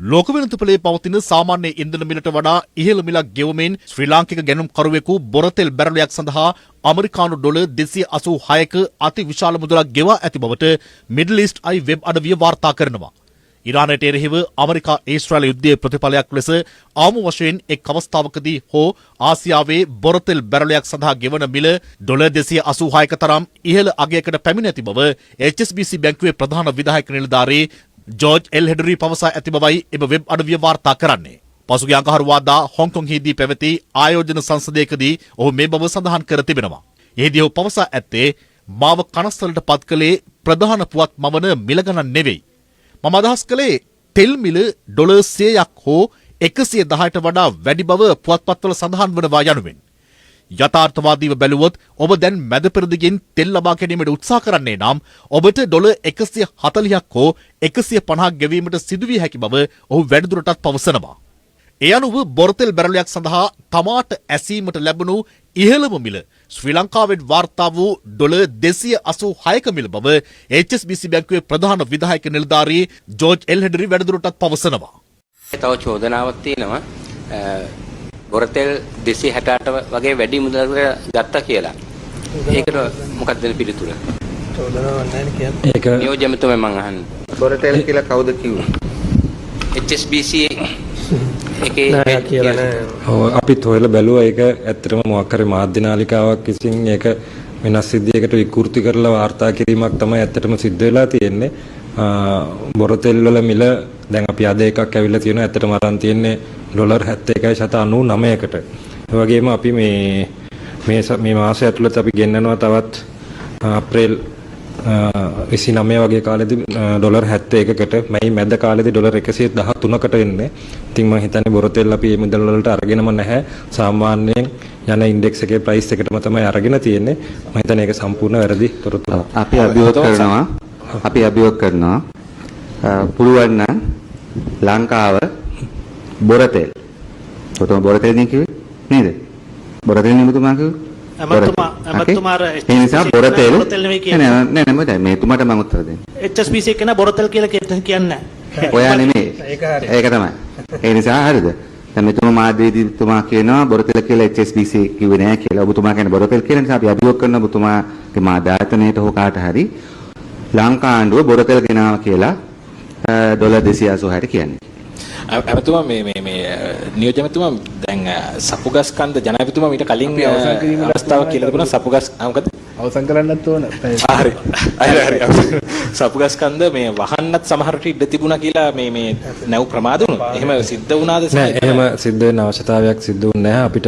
ලෝක වෙළඳපොලේ පවතින සාමාන්‍ය ඉන්ධන මිලට වඩා ඉහළ මිලක් ගෙවමින් ශ්‍රී ලාංකික ගැනුම්කරුවෙකු බොරතෙල් බැරලයක් සඳහා ඇමරිකානු ඩොලර් 286ක අති විශාල මුදලක් ගෙවා ඇති බවට මිඩල් ඊස්ට් අයි වෙබ් අඩවිය වාර්තා කරනවා. ඉරානයට එරෙහිව ඇමරිකා ඊශ්‍රායල යුද්ධයේ ප්‍රතිඵලයක් ලෙස ආම වශයෙන් එක් අවස්ථාවකදී හෝ ආසියාවේ බොරතෙල් බැරලයක් සඳහා ගෙවන මිල ඩොලර් 286ක තරම් ඉහළ අගයකට පැමිණ ඇති බව HSBC බැංකුවේ ප්‍රධාන විධායක නිලධාරී ජෝර්ජ් එල් හෙඩරි පවසා ඇති බවයි එම වෙබ් අඩවිය වාර්තා කරන්නේ. පසුගිය අඟහරුවාදා හොංකොංහිදී පැවති ආයෝජන සංසදයකදී ඔහු මේ බව සඳහන් කර තිබෙනවා. එහිදී ඔහු පවසා ඇත්තේ මාව කනස්තලට පත් කළේ ප්‍රධාන පුවත් මවන මිල ගණන් නෙවෙයි. මම අදහස් කළේ තෙල් මිල ඩොලර් 100ක් හෝ 110ට වඩා වැඩි බව පුවත්පත්වල සඳහන් වනවා යනුවෙන්. යථාර්ථවාදීව බැලුවොත් ඔබ දැන් මැද පෙරදිගෙන් තෙල් ලබා ගැනීමට උත්සාහ කරන්නේ නම් ඔබට ඩොලර් 140ක් හෝ 150ක් ගෙවීමට සිදුවිය හැකි බව ඔහු වැඩිදුරටත් පවසනවා. ඒ අනුව බොරතෙල් බැරලයක් සඳහා තමාට ඇසීමට ලැබුණු ඉහළම මිල ශ්‍රී ලංකාවෙන් වාර්තා වූ ඩොලර් 286ක මිල බව HSBC බැංකුවේ ප්‍රධාන විධායක නිලධාරී ජෝර්ජ් එල් හෙඩරි වැඩිදුරටත් පවසනවා. තව චෝදනාවක් තියෙනවා බොරතෙල් 268 වගේ වැඩි මුදලකට ගත්තා කියලා. ඒකට මොකක්ද පිළිතුර? චෝදනාවක් නැහැ කියන්නේ. ඒක නියෝජ්‍යමතුමෙන් මම අහන්නේ. බොරතෙල් කියලා කවුද කිව්වේ? HSBC එකේ අපිත් හොයලා බැලුවා ඒක ඇත්තටම මොකක් හරි මාධ්‍ය නාලිකාවක් විසින් ඒක වෙනස් සිද්ධියකට විකෘති කරලා වාර්තා කිරීමක් තමයි ඇත්තටම සිද්ධ වෙලා තියෙන්නේ. බොරතෙල් වල මිල දැන් අපි අද එකක් ඇවිල්ලා තියෙනවා ඇත්තටම අරන් තියෙන්නේ ඩොලර් 71.99කට. ඒ වගේම අපි මේ මාසය ඇතුළත අපි ගෙන්නනවා තවත් අප්‍රේල් 29 වගේ කාලෙදී ඩොලර් 71කට මැයි මැද කාලෙදී ඩොලර් 113කට එන්නේ. ඉතින් මම හිතන්නේ බොරතෙල් අපි මේ මුදල් වලට අරගෙනම නැහැ. සාමාන්‍යයෙන් යන ඉන්ඩෙක්ස් එකේ ප්‍රයිස් එකටම තමයි අරගෙන තියෙන්නේ. මම හිතන්නේ ඒක සම්පූර්ණ වැරදි තොරතුරක්. අපි අභියෝග කරනවා පුළුවන් නම් ලංකාව බොරතෙල් ඔතන බොරතෙල් නේ කිව්වේ නේද? බොරතෙල් නේ මුතුමා කිව්වේ. ඒ නිසා බොරතෙල් නෑ මම මෙතුමාට මම උත්තර දෙන්නේ. HSBC එක නේ බොරතෙල් කියලා කියන්නේ නැහැ. ඔයා නෙමෙයි. ඒක තමයි. ඒ නිසා හරිද? දැන් මෙතුමා මාධ්‍යවේදීතුමා කියනවා බොරතෙල් කියලා HSBC කිව්වේ නෑ කියලා. ඔබතුමා කියන්නේ බොරතෙල් කියලා නිසා අපි අභියෝග කරනවා ඔබතුමාගේ මාධ්‍යායතනයට හෝ කාට හරි ලංකා ආණ්ඩුව බොරතෙල් ගෙනාවා කියලා ඩොලර් 286ට කියන්නේ. අපතුමා මේ නියෝජ්‍යමතුමා දැන් සපුගස් කන්ද ජනාධිපතිතුමා මීට කලින් අවස්ථාවක් කියලා තිබුණා සපුගස් මොකද අවසන් කරන්නත් ඕන. හරි. සපුගස් කන්ද මේ වහන්නත් සමහරට ඉඩ තිබුණා කියලා මේ නැව් ප්‍රමාද වුණා. එහෙම සිද්ධ වුණාද? නෑ එහෙම සිද්ධ වෙන අවශ්‍යතාවයක් සිද්ධ වුණේ නැහැ. අපිට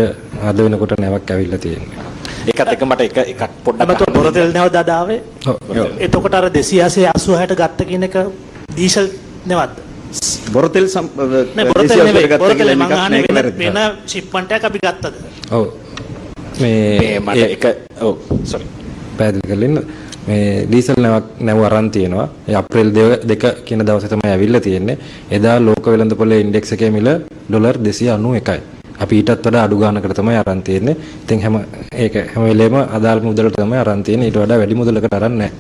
අද වෙනකොට නැවක් ඇවිල්ලා තියෙනවා. ඒකත් එක මට එකක් පොඩ්ඩක් මම බොරතෙල් නැවද ආවේ. එතකොට අර 286ට ගත්ත කියන එක දීසල් නෙවද්ද? බොරතෙල් බොරතෙල් මං අහන්නේ වෙන ෂිප්මන්ට් එකක් අපි ගත්තද? ඔව්. මේ මට එක ඔව් සෝරි. පැහැදිලි කරලින්න මේ ඩීසල් නැව අරන් තියෙනවා. ඒ අප්‍රේල් 2 කියන දවසේ තමයි ඇවිල්ලා තියෙන්නේ. එදා ලෝක වෙළඳපොලේ ඉන්ඩෙක්ස් එකේ මිල ඩොලර් 291යි. අපි ඊටත් වඩා අඩු ගානකට තමයි අරන් තියෙන්නේ. ඉතින් හැම වෙලේම අදාළ මුදලට තමයි අරන් තියෙන්නේ. ඊට වඩා වැඩි මුදලකට අරන් නැහැ.